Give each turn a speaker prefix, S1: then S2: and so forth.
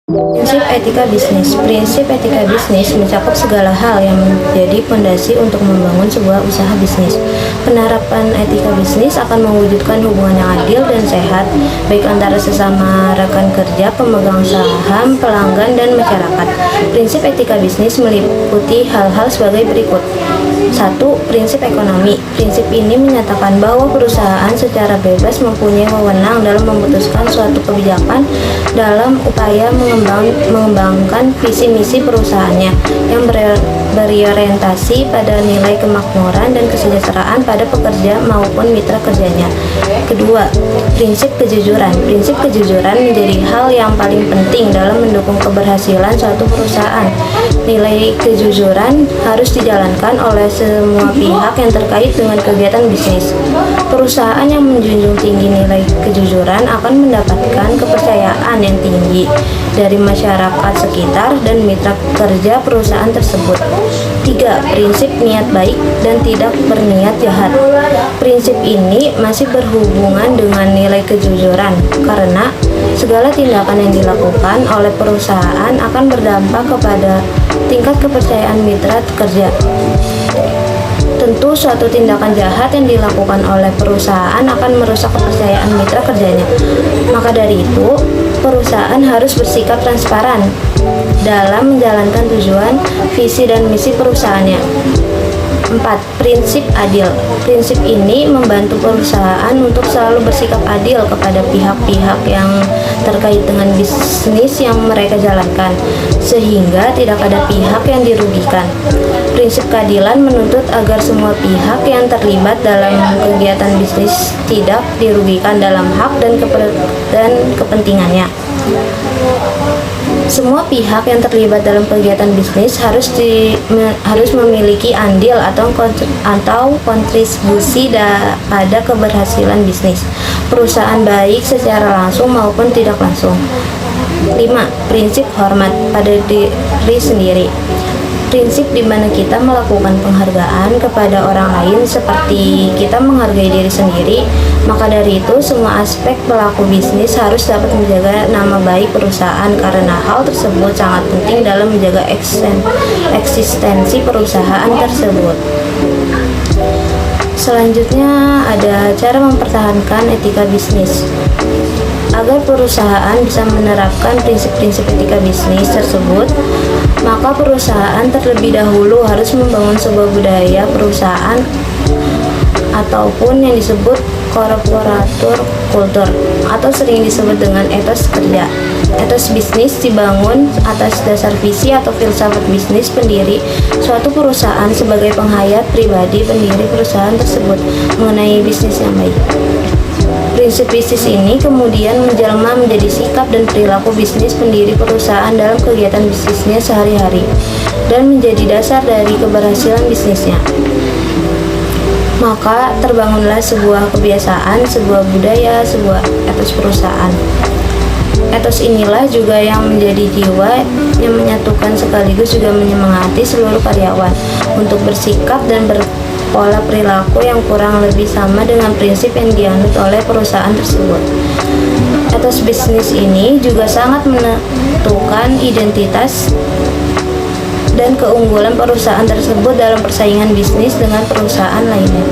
S1: Prinsip etika bisnis. Prinsip etika bisnis mencakup segala hal yang menjadi fondasi untuk membangun sebuah usaha bisnis. Penerapan etika bisnis akan mewujudkan hubungan yang adil dan sehat, baik antara sesama rekan kerja, pemegang saham, pelanggan, dan masyarakat. Prinsip etika bisnis meliputi hal-hal sebagai berikut. 1. Prinsip ekonomi. Prinsip ini menyatakan bahwa perusahaan secara bebas mempunyai wewenang dalam memutuskan suatu kebijakan dalam upaya mengembangkan visi misi perusahaannya yang berorientasi pada nilai kemakmuran dan kesejahteraan pada pekerja maupun mitra kerjanya. Kedua, prinsip kejujuran. Prinsip kejujuran menjadi hal yang paling penting dalam mendukung keberhasilan suatu perusahaan. Nilai kejujuran harus dijalankan oleh semua pihak yang terkait dengan kegiatan bisnis. Perusahaan yang menjunjung tinggi nilai kejujuran akan mendapatkan kepercayaan yang tinggi dari masyarakat sekitar dan mitra kerja perusahaan tersebut. 3. Prinsip niat baik dan tidak berniat jahat. Prinsip ini masih berhubungan dengan nilai kejujuran karena segala tindakan yang dilakukan oleh perusahaan akan berdampak kepada tingkat kepercayaan mitra kerja. Tentu suatu tindakan jahat yang dilakukan oleh perusahaan akan merusak kepercayaan mitra kerjanya. Maka dari itu, perusahaan harus bersikap transparan dalam menjalankan tujuan, visi, dan misi perusahaannya. 4. Prinsip adil. Prinsip ini membantu perusahaan untuk selalu bersikap adil kepada pihak-pihak yang terkait dengan bisnis yang mereka jalankan, sehingga tidak ada pihak yang dirugikan. Prinsip keadilan menuntut agar semua pihak yang terlibat dalam kegiatan bisnis tidak dirugikan dalam hak dan kepentingannya. Semua pihak yang terlibat dalam kegiatan bisnis harus memiliki andil atau kontribusi pada keberhasilan bisnis perusahaan, baik secara langsung maupun tidak langsung. 5. Prinsip hormat pada diri sendiri. Prinsip di mana kita melakukan penghargaan kepada orang lain seperti kita menghargai diri sendiri. Maka dari itu, semua aspek pelaku bisnis harus dapat menjaga nama baik perusahaan karena hal tersebut sangat penting dalam menjaga eksistensi perusahaan tersebut. Selanjutnya ada cara mempertahankan etika bisnis. Agar perusahaan bisa menerapkan prinsip-prinsip etika bisnis tersebut, maka perusahaan terlebih dahulu harus membangun sebuah budaya perusahaan ataupun yang disebut korporatur kultur atau sering disebut dengan etos kerja. Etos bisnis dibangun atas dasar visi atau filsafat bisnis pendiri suatu perusahaan sebagai penghayat pribadi pendiri perusahaan tersebut mengenai bisnis yang baik. Prinsip bisnis ini kemudian menjelma menjadi sikap dan perilaku bisnis pendiri perusahaan dalam kegiatan bisnisnya sehari-hari dan menjadi dasar dari keberhasilan bisnisnya. Maka terbangunlah sebuah kebiasaan, sebuah budaya, sebuah etos perusahaan. Etos inilah juga yang menjadi jiwa yang menyatukan sekaligus juga menyemangati seluruh karyawan untuk bersikap dan pola perilaku yang kurang lebih sama dengan prinsip yang dianut oleh perusahaan tersebut. Etos bisnis ini juga sangat menentukan identitas dan keunggulan perusahaan tersebut dalam persaingan bisnis dengan perusahaan lainnya.